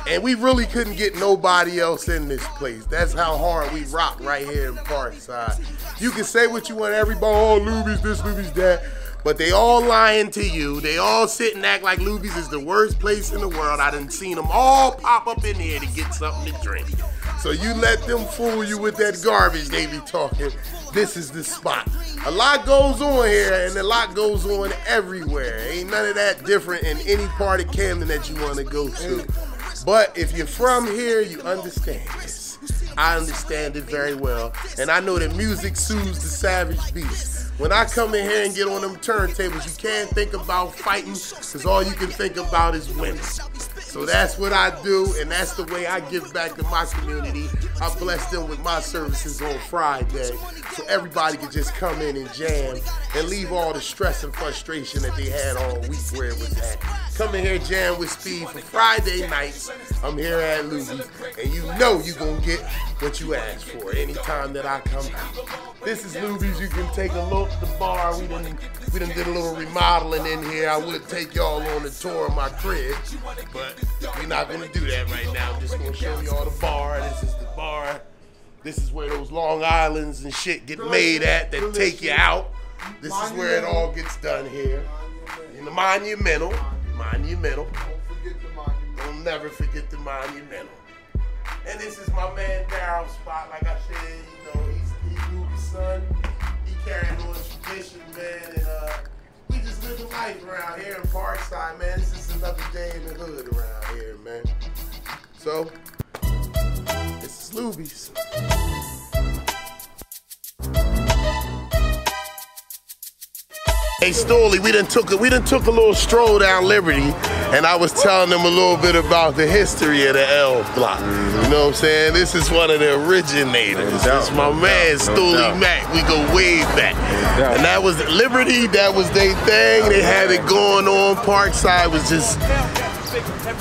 And we really couldn't get nobody else in this place. That's how hard we rock right here in Parkside. You can say what you want, everybody, oh, Luby's this, Luby's that, but they all lying to you. They all sit and act like Luby's is the worst place in the world. I done seen them all pop up in here to get something to drink. So you let them fool you with that garbage they be talking. This is the spot. A lot goes on here, and a lot goes on everywhere. Ain't none of that different in any part of Camden that you want to go to. But if you're from here, you understand this. I understand it very well. And I know that music soothes the savage beast. When I come in here and get on them turntables, you can't think about fighting, because all you can think about is women. So that's what I do, and that's the way I give back to my community. I bless them with my services on Friday, so everybody can just come in and jam and leave all the stress and frustration that they had all week where it was at. Come in here, jam with Speed for Friday nights. I'm here at Luby, and you know you're gonna get what you asked for anytime that I come out. This is Luby's. You can take a look at the bar. We done did a little remodeling in here. I would take y'all on the tour of my crib, but we're not gonna do that right now. I'm just gonna show y'all the bar. This is the bar. This is where those Long Islands and shit get made at that take you out. This is where it all gets done here. In the Monumental. Don't never forget the Monumental. And this is my man Daryl's spot. Like I said, you know, he's Luby's son. He carrying on the tradition, man, and we just living life around here in Parkside, man. This is another day in the hood around here, man. So, this is Luby's. Hey Stully, we done took a little stroll down Liberty, and I was telling them a little bit about the history of the L block. You know what I'm saying? This is one of the originators. That's my man, Stully Mac. We go way back. And that was Liberty, that was their thing. They had it going on. Parkside was just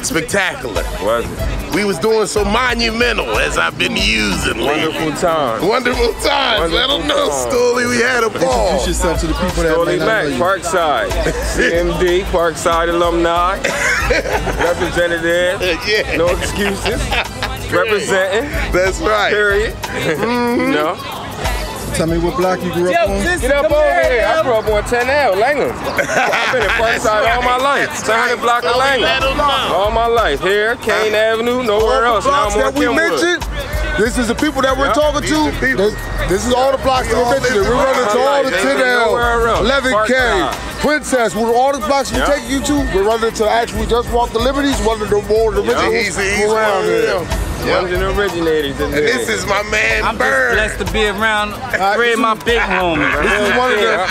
spectacular. Was it? We was doing so monumental, as I've been using lately. Wonderful times. Wonderful times. Let them know, Stully, we had a ball. Introduce yourself to the people that Stully Mac, Parkside. CMD, Parkside alumni. Representative. Yeah. No excuses. Representing. That's right. Period. You know. Tell me what block you grew up on. Get up over here. I grew up on 10L, Langham. I've been in Parkside all my life. 100 block of Langham. All my life. Here, Kane Avenue, nowhere else. Now I'm on that we mentioned, this is the people that we're talking to. This is all the blocks that we're mentioning. We're running to all the 10L, 11K, Princess, all the blocks we're taking you to. We're running to we just walked the Liberties, one of the more originals around here. One of the originators. And this is my man, I'm Bird. just blessed to be around three of my big homies. This is one of the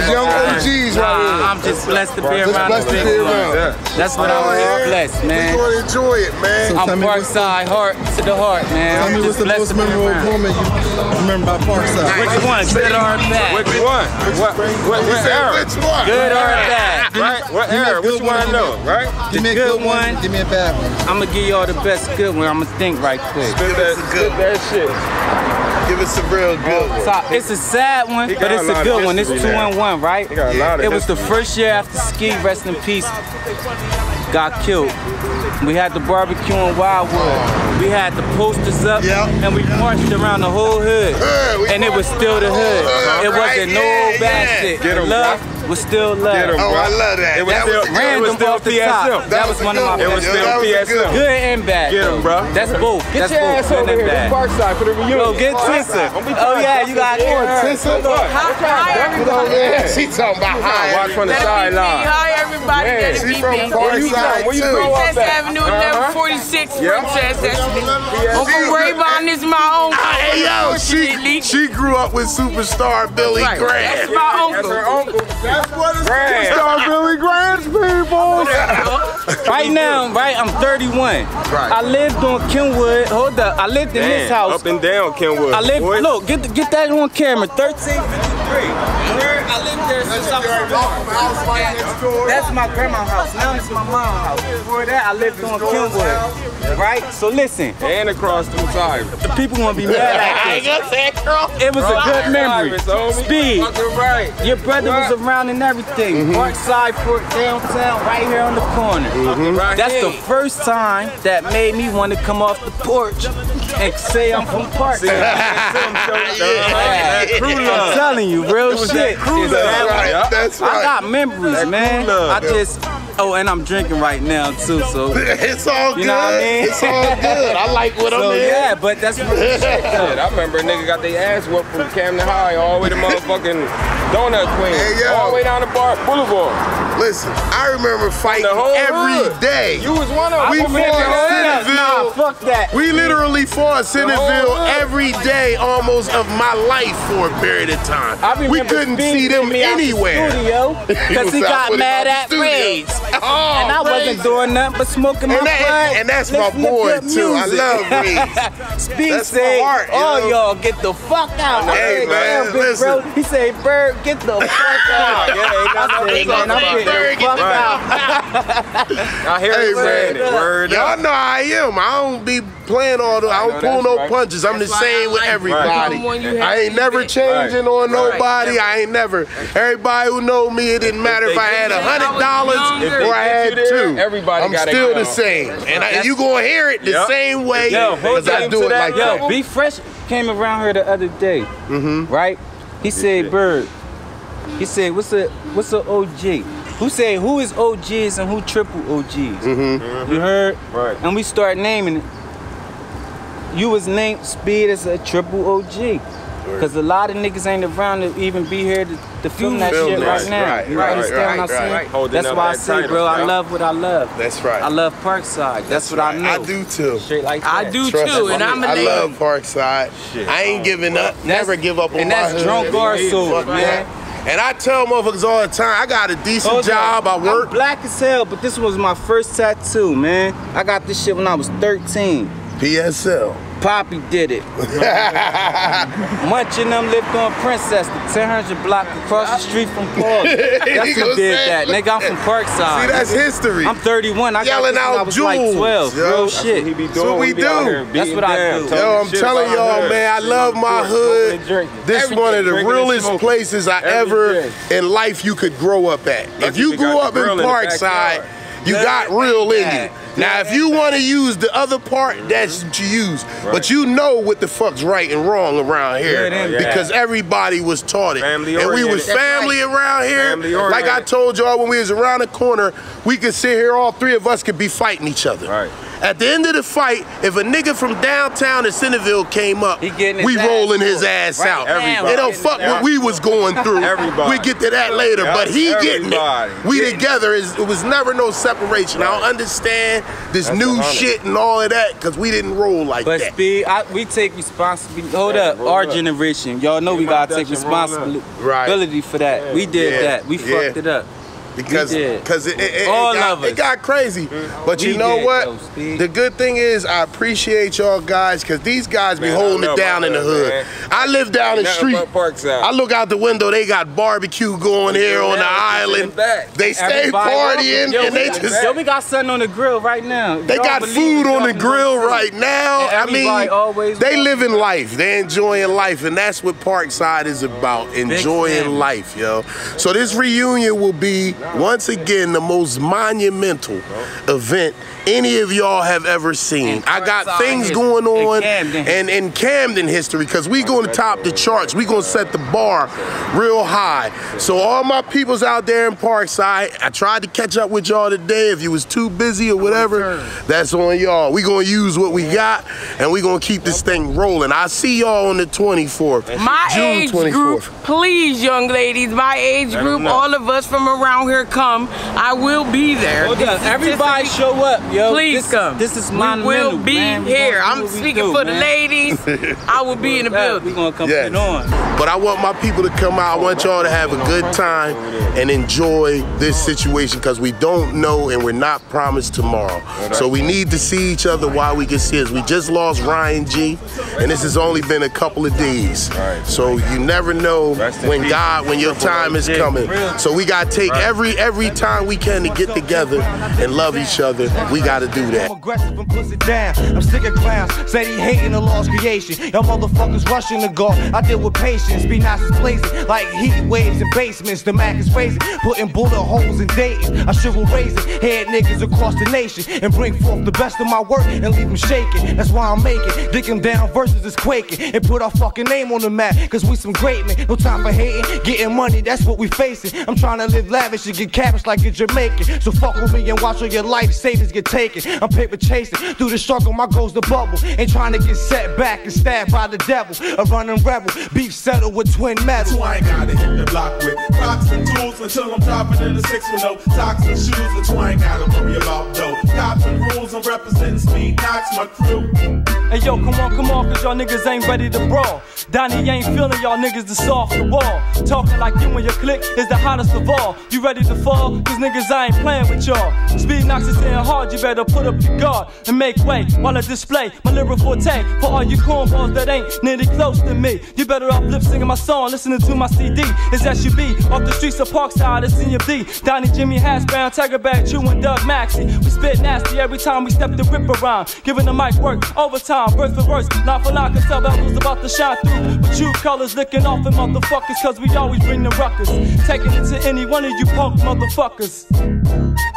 young OGs right here. I'm just blessed to be around blessed to the be big around. homies. That's what I'm just blessed, man. We're gonna enjoy it, man. I'm Parkside, heart to the heart, man. Tell me what's the most memorable moment you remember about Parkside. Which one? Good or bad? Which one? What era? Which one? Good or bad? Right? What era? Which one I know, right? Give me a good one. Give me a bad one. I'm gonna give y'all the best good one. I'm gonna think right quick. Spit that shit. Give us a real good one. So it's a sad one, but it's a good one. It's 2-1, right? It was the first year after Ski, rest in peace, got killed. We had the barbecue in Wildwood. We had the posters up, and we marched around the whole hood. And it was still the hood. It wasn't no bad shit. Love was still love. Oh, I love that. It was still off the top. That was one of my It was still PSM. Good and bad. Get him, bro. That's both. Get your ass over here. This Parkside for the reunion. Yo, get Tissa. Oh yeah, you got Tissa. She talking about high. Watch from the sideline. Hi everybody. She from Parkside Where you too. grow up Princess at? Avenue, 1146. Princess. Uncle Rayvon is my uncle. Hey yo, she grew up with superstar Billy Graham. That's my uncle. Her uncle. That's what it's superstar Billy Grant's people. Right now, I'm 31. I lived on Kenwood. Hold up, I lived in this house. Up and down Kenwood. I lived. Look, get that on camera. 1353. I lived there since I was born. That's my grandma's house. Now it's my mom's house. Before that, I lived on Kenwood. Right? So listen. And across the side. The people gonna be mad at this. It was a good memory. Speed. Your brother was around and everything. Parkside, Fort downtown, right here on the corner. That's the first time that made me want to come off the porch and say I'm from Parkside. I'm telling you, real shit. That's right. I got memories, man. And I'm drinking right now too, so it's all good. You know what I mean? It's all good. I like what I'm in. Yeah, but that's real shit. I remember a nigga got their ass whooped from Camden High all the way to motherfucking Donut Queen. All the way down to Boulevard. Listen, I remember fighting every day. You was one of them. We fought Centerville. Nah, fuck that. We literally fought Centerville every day almost of my life for a period of time. We couldn't see them anywhere. Because he got mad at Raids. And I wasn't doing nothing but smoking my bud. And that's my boy too. I love Raids. Speed said, y'all get the fuck out. Hey man, listen. He said, Bird, get the fuck out. I'm getting the fuck out. I hear you saying it. Word Y'all up. know how I am. I don't be playing I don't pull no punches. I'm the same with everybody. I ain't never changing on nobody. I ain't never. Everybody who know me, it didn't matter if I had $100 or I had $2. I'm still the same. And you gonna hear it the same way because I do it like that. Be Fresh came around here the other day, right? He said, Bird, he said, what's a OG? Who said who is OGs and who triple OGs? You heard? Right. And we start naming it. You was named Speed as a triple OG. Because a lot of niggas ain't around to even be here to film that shit right now. You understand what I'm saying? That's why I say, bro, I love what I love. That's right. I love Parkside. That's what I know. I do too. Straight like that. I do too, and I'm a lady. I love Parkside. Shit. I ain't giving up. Never give up on and my that's hood. drunk Garso, man. And I tell motherfuckers all the time, I got a decent job, I work. I'm black as hell, but this was my first tattoo, man. I got this shit when I was 13. PSL. Poppy did it. Munch and them lived on Princess, the 1000 block across the street from Paul. That's who did that. Nigga, I'm from Parkside. See, that's history. I'm 31. I got this when I was like 12. Real shit. That's what we do. That's what I do. Yo, I'm telling y'all, man, I love my hood. This is one of the realest places I ever in life you could grow up at. If you grew up in Parkside, you got real in you. Now, if you want to use the other part, that's what you use. But you know what the fuck's right and wrong around here because everybody was taught it. And we was family around here. Like I told y'all when we was around the corner, we could sit here, all three of us could be fighting each other. At the end of the fight, if a nigga from downtown to Centerville came up, we rolling his ass out. It don't fuck what we was going through. We get to that later, but he getting it. We together, it was never no separation. I don't understand this new shit and all of that, because we didn't roll like that. But Speed, we take responsibility. Hold up, our generation. Y'all know we gotta take responsibility for that. We did that. We fucked it up. Because it got crazy. But you know what? The good thing is I appreciate y'all guys because these guys be holding it down in the hood. I live down the street. I look out the window, they got barbecue going here on the island. They stay partying and they just... Yo, we got something on the grill right now. They got food on the grill right now. I mean, they living life. They enjoying life. And that's what Parkside is about, enjoying life, yo. So this reunion will be once again the most monumental event any of y'all have ever seen. I got things going on and in Camden history because we going to top the charts. We going to set the bar real high. So all my peoples out there in Parkside, I tried to catch up with y'all today. If you was too busy or whatever, that's on y'all. We going to use what we got and we going to keep this thing rolling. I'll see y'all on the 24th. My June age 24th. group, please, young ladies, my age group, all of us from around here come. I will be there. Everybody show up, yo. Please come. This is we monumental, will be man. here. I'm speaking for the ladies. I will be in the building. We're going to come put on. But I want my people to come out. I want y'all to have a good time and enjoy this situation because we don't know and we're not promised tomorrow. So we need to see each other while we can see us. We just lost Ryan G, and this has only been a couple of days. So you never know when your time is coming. So we got to take every time we can to get together and love each other. We got to do that. I'm aggressive and puts it down. I'm sick of clowns. Say he hating the Lord's creation. Y'all motherfuckers rushing to go. I deal with patience. SpeedKnotts is blazing like heat waves in basements. The Mac is raising, putting bullet holes in Dayton. I should will raise it, head niggas across the nation and bring forth the best of my work and leave them shaking. That's why I'm making, dicking down verses is quaking and put our fucking name on the map. Cause we some great men, no time for hating. Getting money, that's what we facing. I'm trying to live lavish and get cabbage like a Jamaican. So fuck with me and watch all your life savings get taken. I'm paper chasing, through the struggle my goal's the bubble. Ain't trying to get set back and stabbed by the devil. A running rebel, beef settled with twin metal. So I ain't gotta hit the block with rocks and tools until I'm dropping in the 6 with no socks and shoes. That's why I ain't gotta worry about dough. Cops and rules, I'm representing SpeedKnotts, my crew. Hey yo, come on, cause y'all niggas ain't ready to brawl. Donnie ain't feeling y'all niggas to soft the wall. Talking like you and your clique is the hottest of all. You ready to fall? Cause niggas I ain't playing with y'all. SpeedKnotts is hitting hard, you better put up your guard and make way while I display my lyrical forte for all you cornballs that ain't nearly close to me. You better off lip singing my song, listening to my CD. It's SUB, off the streets of Parkside, it's CMD. Donnie, Jimmy, Hasbrown, Tiger Bag, Chew, and Doug Maxey. We spit nasty every time we step the rip around. Giving the mic work, overtime, verse for verse, line for line, cause tell that was about to shine through. With true colors licking off the motherfuckers, cause we always bring the ruckus. Taking it to any one of you punk motherfuckers.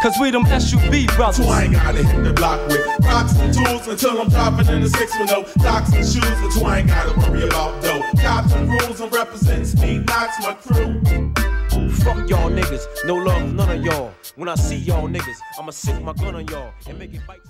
Cause we them SUB brothers. So I ain't gotta hit the block with rocks and tools until I'm dropping in the 6 with no socks and shoes. That's why I ain't gotta worry about dough. Cops and rules, I'm representing SpeedKnotts, my crew. Fuck y'all niggas, no love, none of y'all. When I see y'all niggas, I'ma sit my gun on y'all and make it bite.